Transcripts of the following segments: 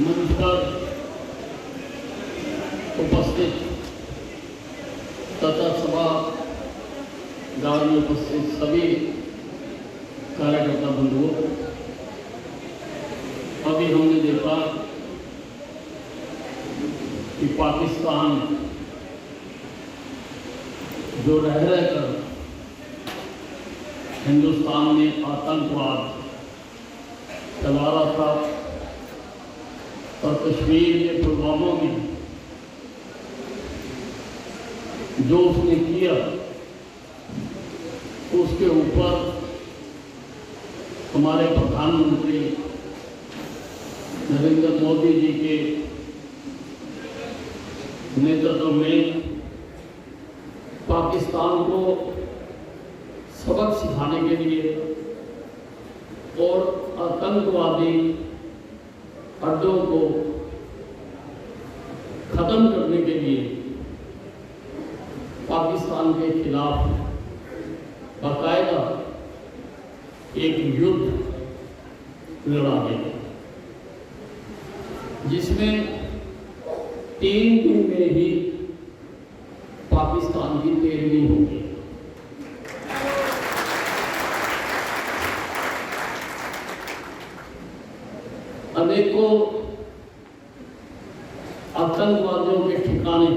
मंच पर उपस्थित तथा सभागार में उपस्थित सभी कार्यकर्ता बंधुओं, अभी हमने देखा कि पाकिस्तान जो रह रहकर हिंदुस्तान में आतंकवाद चला रहा था और कश्मीर के पुलवामा में जो उसने किया उसके ऊपर हमारे प्रधानमंत्री नरेंद्र मोदी जी के नेतृत्व में पाकिस्तान को सबक सिखाने के लिए और आतंकवादी अड्डों को खत्म करने के लिए पाकिस्तान के खिलाफ बाकायदा एक युद्ध लड़ा गया, जिसमें 3 दिन में ही पाकिस्तान की 13वीं हो गई। अनेकों आतंकवादियों के ठिकाने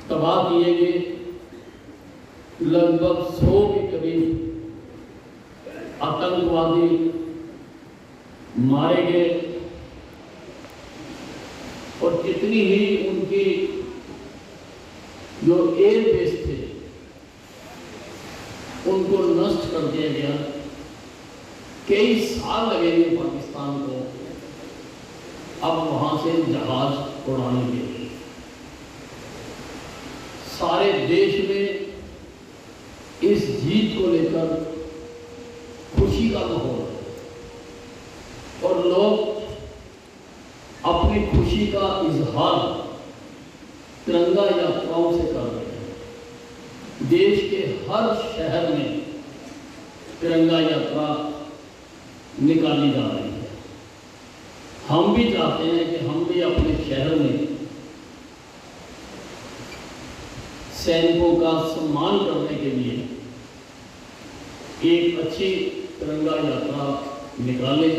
तबाह किए गए, लगभग 100 के करीब आतंकवादी मारे गए और कितनी ही उनकी जो एयर बेस थे उनको नष्ट कर दिया गया। कई साल लगेंगे पाकिस्तान को अब वहां से जहाज उड़ाने के लिए। सारे देश में इस जीत को लेकर खुशी का माहौल है और लोग अपनी खुशी का इजहार तिरंगा यात्राओं से कर रहे हैं। देश के हर शहर में तिरंगा यात्रा निकाली जा रही है। हम भी चाहते हैं कि हम भी अपने शहर में सैनिकों का सम्मान करने के लिए एक अच्छी तिरंगा यात्रा निकालें।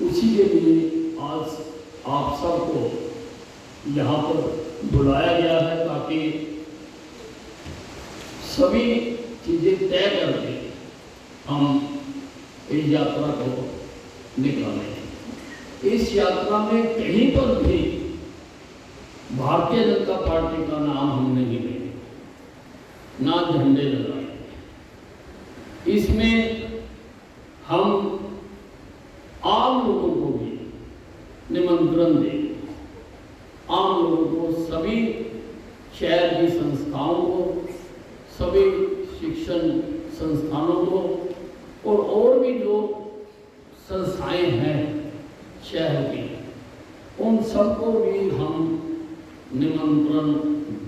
उसी के लिए आज आप सबको यहाँ पर बुलाया गया है ताकि सभी चीजें तय करके हम इस यात्रा को निकालें। इस यात्रा में कहीं पर भी भारतीय जनता पार्टी का नाम हम नहीं लेंगे, ना झंडे लगाए। इसमें हम आम लोगों को भी निमंत्रण देंगे, आम लोगों को, सभी शहर की संस्थाओं को, सभी शिक्षण संस्थानों को और भी जो संस्थाएं हैं शहर की, उन सबको भी हम निमंत्रण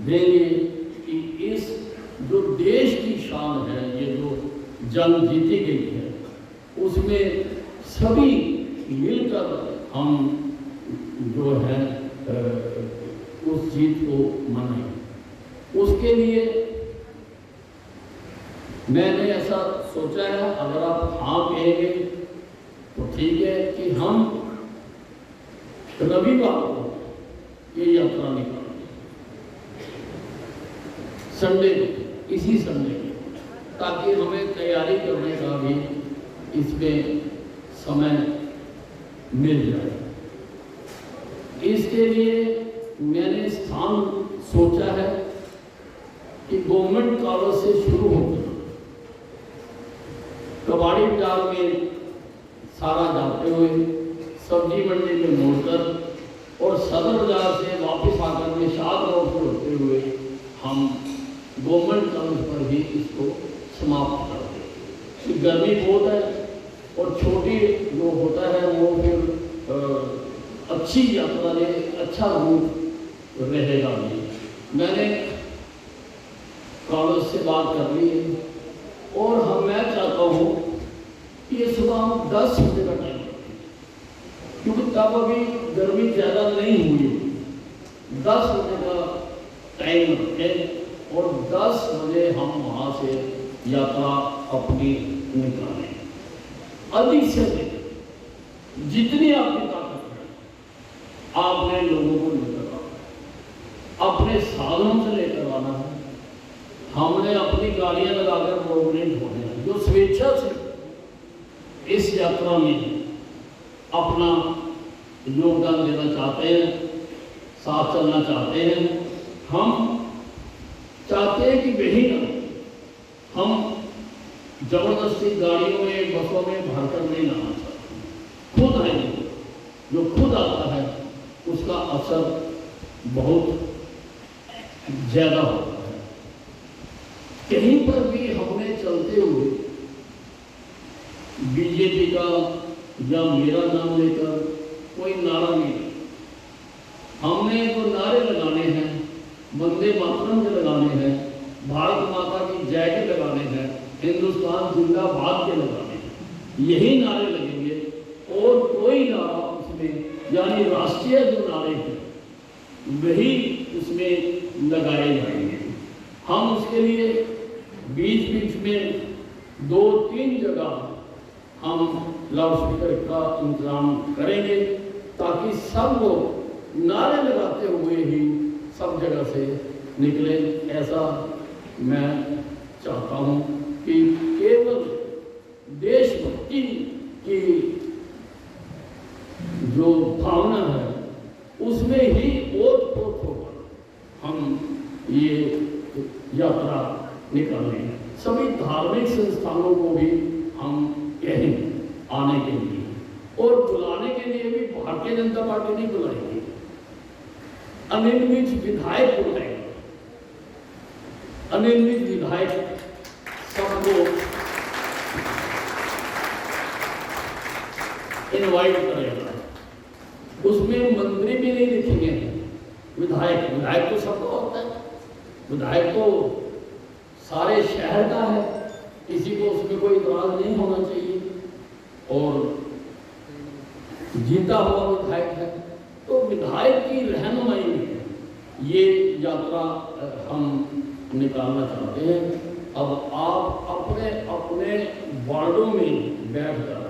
देंगे कि इस जो देश की शान है, ये जो जंग जीती गई है, उसमें सभी मिलकर हम जो है उस जीत को मनाएं। उसके लिए मैंने ऐसा सोचा है, अगर आप हाँ कहेंगे तो ठीक है कि हम रविवार को ये यात्रा निकालें, संडे को, इसी संडे को, ताकि हमें तैयारी करने का भी इसमें समय मिल जाए। इसके लिए मैंने स्थान सोचा है कि गवर्नमेंट कॉलेज से शुरू होकर कबाड़ी बाजार में सारा जाते हुए, सब्जी मंडी में मोड़कर और सदर बाजार से वापस आकर निशाद रोड पर होते हुए हम गवर्नमेंट कॉलेज पर ही इसको समाप्त कर दें। गर्मी बहुत है और छोटी जो होता है वो फिर अच्छी यात्रा ले, अच्छा रूट रहेगा भी। मैंने कॉलेज से बात कर ली है और मैं चाहता हूँ कि ये सुबह हम 10 बजे का टाइम क्योंकि तब अभी गर्मी ज़्यादा नहीं हुई। 10 बजे का टाइम रखें और 10 बजे हम वहाँ से यात्रा अपनी निकालें। अधिक से अधिक जितनी आपकी ताकत है आपने लोगों को लेकर आना, अपने साधनों से लेकर आना है। हमने अपनी गाड़ियां लगाकर लोग नहीं ढोने हैं। जो स्वेच्छा से इस यात्रा में अपना योगदान देना चाहते हैं, साथ चलना चाहते हैं, हम चाहते हैं कि वही ना हम जबरदस्ती गाड़ियों में बसों में भरकर नहीं लाना चाहते। खुद है जो खुद आता है उसका असर बहुत ज़्यादा होता है। कहीं पर भी हमने चलते हुए बीजेपी का या मेरा नाम लेकर कोई नारा नहीं, हमने तो नारे लगाने हैं, वंदे मातरम के लगाने हैं, भारत माता की जय के लगाने हैं, हिंदुस्तान जिंदाबाद के लगाने हैं, यही नारे लगेंगे और कोई नारा उसमें यानी राष्ट्रीय जो नारे हैं वही उसमें लगाए जाएंगे। हम उसके लिए बीच बीच में 2-3 जगह हम लाउडस्पीकर का इंतजाम करेंगे ताकि सब लोग नारे लगाते हुए ही सब जगह से निकले। ऐसा मैं चाहता हूँ कि केवल देशभक्ति की जो भावना है उसमें ही ओत-प्रोत होकर हम ये यात्रा निकालें। सभी धार्मिक संस्थानों को भी हम कहें आने के लिए और बुलाने के लिए भी भारतीय जनता पार्टी नहीं बुलाएगी, अनिर्मित विधायक बुलाएगा। अनिर्मित विधायक सबको इनवाइट करेगा। उसमें मंत्री भी नहीं लिखेंगे, विधायक विधायक तो सबको होता है। विधायक तो सारे शहर का है, किसी को उसमें कोई इतराज नहीं होना चाहिए और जीता हुआ विधायक है। तो विधायक की रहनुमाई में ये यात्रा हम निकालना चाहते हैं। अब आप अपने अपने वार्डों में बैठकर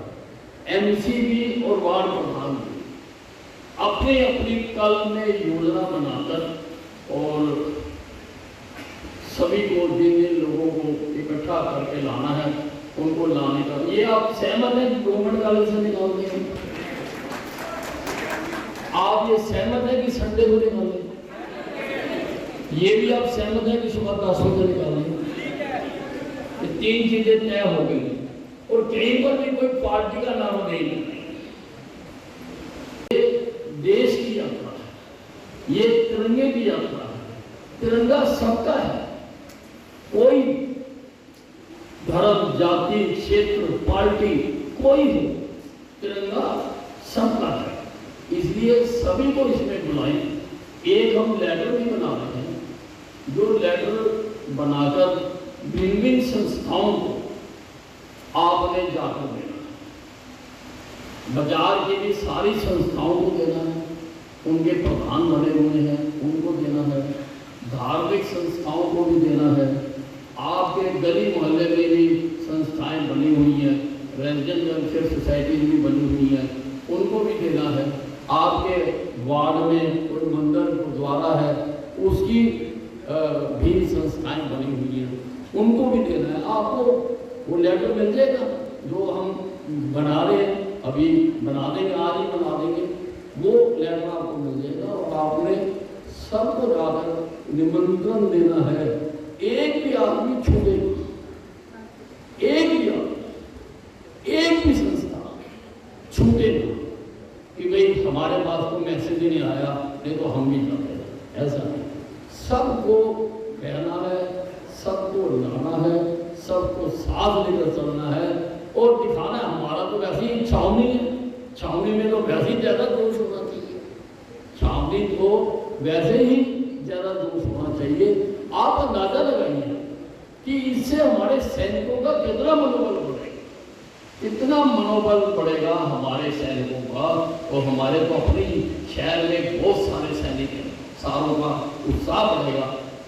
एमसीबी और वार्ड प्रधान अपने अपनी कल में योजना बनाकर और सभी को जिन लोगों को इकट्ठा करके लाना है उनको लाने का। ये आप सहमत हैं कि गवर्नमेंट कॉलेज से निकाल दें? आप ये सहमत है कि संडे को निकालें? ये भी आप सहमत है कि सुबह 10 बजे निकालें? ये 3 चीजें तय हो गई और कहीं पर भी कोई पार्टी का नाम नहीं। देश की यात्रा है, ये तिरंगे की यात्रा है। तिरंगा सबका है, कोई धर्म जाति क्षेत्र पार्टी कोई हो, तिरंगा सबका है। इसलिए सभी को इसमें बुलाएं। एक हम लेटर भी बना रहे हैं, जो लेटर बनाकर भिन्न संस्थाओं को आपने जाकर देना है। बाजार की भी सारी संस्थाओं को देना है, उनके प्रधान बने हुए हैं उनको देना है, धार्मिक संस्थाओं को भी देना है, आपके गली मोहल्ले में भी संस्थाएं बनी हुई हैं, रेजिडेंट वेलफेयर सोसाइटीज भी बनी हुई हैं, उनको भी देना है। आपके वार्ड में कोई मंदिर गुरुद्वारा है उसकी भी संस्थाएं बनी हुई हैं, उनको भी देना है। आपको वो लेटर मिल जाएगा जो हम बना रहे हैं, अभी बना देंगे, आज ही बना देंगे, वो लेटर आपको मिल जाएगा और आपने सबको जाकर निमंत्रण देना है। एक भी आदमी छूटेगा, एक भी आदमी, एक भी संस्था छूटे ना कि भाई हमारे पास तो मैसेज ही नहीं आया, नहीं तो हम भी जाते हैं। ऐसा नहीं, सबको कहना है, सबको लाना है, सबको साथ लेकर चलना है और दिखाना है। हमारा तो वैसे ही छावनी है, छावनी में तो वैसे ही ज़्यादा जोश होना चाहिए, छावनी तो वैसे ही ज़्यादा जोश होना चाहिए। आप अंदाजा लगाइए कि इससे हमारे सैनिकों का कितना मनोबल बढ़ेगा, कितना मनोबल बढ़ेगा हमारे सैनिकों का तो हमारे तो अपने ही शहर में बहुत सारे सैनिक हैं, सारों का उत्साह बढ़ेगा।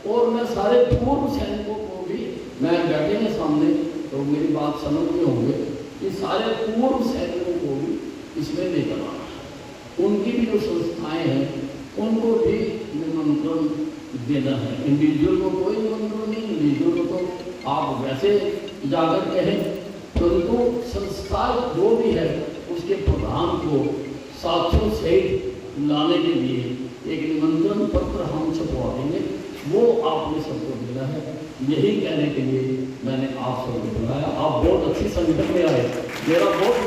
और मैं सारे पूर्व सैनिकों को भी, मैं बैठे हैं सामने तो मेरी बात समझ में होंगे कि सारे पूर्व सैनिकों को भी इसमें लेकर आना है। उनकी भी जो संस्थाएं हैं उनको भी निमंत्रण देना है। इंडिविजुअल को कोई निमंत्रण नहीं, इंडिविजुअल को तो आप वैसे जाकर कहें, परंतु संस्था जो भी है उसके प्रधान को साथियों सहित लाने के लिए एक निमंत्रण पत्र हम छपवा देंगे, वो आपने सबको देना है। यही कहने के लिए मैंने आप सबको बुलाया। आप बहुत अच्छी संगठन में आए, मेरा बहुत